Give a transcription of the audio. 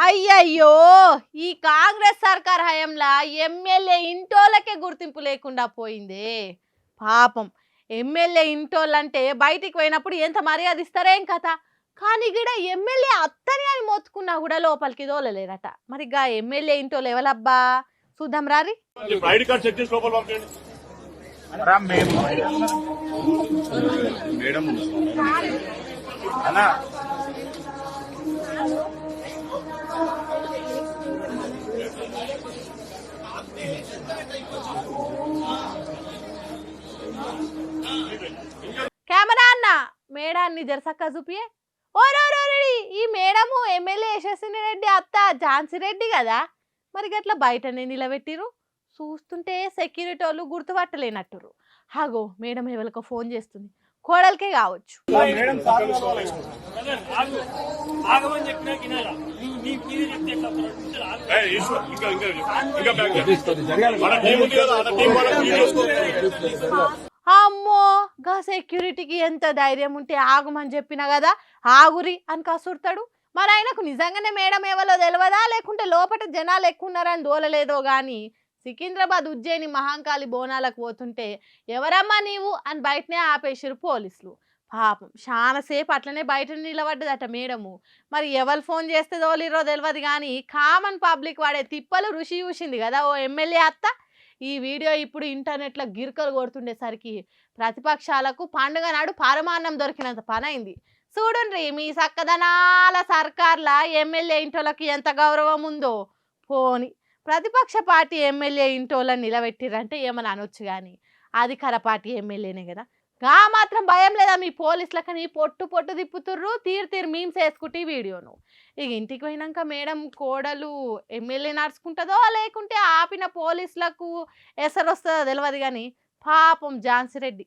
అయ్యయ్యో! ఈ కాంగ్రెస్ సర్కార్ హయాంలా ఎమ్మెల్యే ఇంటోళ్ళకే గుర్తింపు లేకుండా పోయిందే. పాపం ఎమ్మెల్యే ఇంటోళ్ళంటే బయటికి పోయినప్పుడు ఎంత మర్యాద ఇస్తారేం కథ. కానీ గిడ ఎమ్మెల్యే అత్తని అని మొత్తుకున్నా కూడా లోపలికి దోలలేరట. మరి గా ఎమ్మెల్యే ఇంటోళ్ళు ఎవలబ్బా చూద్దాం రారి. ఐడి కార్డ్ చెక్ చేసి లోపల పంపండి. మేడం అన్నా కెమెరా అన్న మేడాన్ని జరసక్క చూపియే. ఓరోరోరి ఈ మేడము ఎమ్మెల్యే యశస్విని రెడ్డి అత్త ఝాన్సీ రెడ్డి కదా, మరి గట్లా బయటనే నిలబెట్టిరు. చూస్తుంటే సెక్యూరిటీ వాళ్ళు గుర్తుపట్టలేనట్టురు. హాగో మేడం ఎవరికో ఫోన్ చేస్తుంది, కోడలికే కావచ్చు. అమ్మో గా సెక్యూరిటీకి ఎంత ధైర్యం ఉంటే ఆగమని చెప్పినా కదా, ఆగురి అని కసురుతాడు. మరి ఆయనకు నిజంగానే మేడం ఎవరో తెలియదా, లేకుంటే లోపల జనాలు ఎక్కువ ఉన్నారని దోలలేదో గాని సికింద్రాబాద్ ఉజ్జయిని మహాంకాళి బోనాలకు పోతుంటే ఎవరమ్మా నీవు అని బయటనే ఆపేసిరు పోలీసులు. పాపం చాలాసేపు అట్లనే బయట నిలబడ్డదట మేడము. మరి ఎవరు ఫోన్ చేస్తే దోలిరో తెలియదు కానీ కామన్ పబ్లిక్ వాడే తిప్పలు రుచి చూసింది కదా ఓ ఎమ్మెల్యే అత్త. ఈ వీడియో ఇప్పుడు ఇంటర్నెట్లో గిరికలు కొడుతుండేసరికి ప్రతిపక్షాలకు పండుగ నాడు పరమాన్నం దొరికినంత పని అయింది. చూడండి మీ సక్కదనాల సర్కార్ల ఎమ్మెల్యే ఇంటోళ్ళకి ఎంత గౌరవం ఉందో. పోని ప్రతిపక్ష పార్టీ ఎమ్మెల్యే ఇంటోళ్ళని నిలబెట్టిరంటే ఏమని అనొచ్చు కానీ అధికార పార్టీ ఎమ్మెల్యేనే కదా, గా మాత్రం భయం లేదా మీ పోలీసులకని పొట్టు పొట్టు తిప్పుతుర్రు. తీరు మీమ్స్ వేసుకుంటే ఈ వీడియోను. ఇక ఇంటికి పోయినాక మేడం కోడలు ఎమ్మెల్యే నడుచుకుంటుందో లేకుంటే ఆపిన పోలీసులకు ఎసరొస్తుందో తెలియదు కానీ పాపం ఝాన్సీ రెడ్డి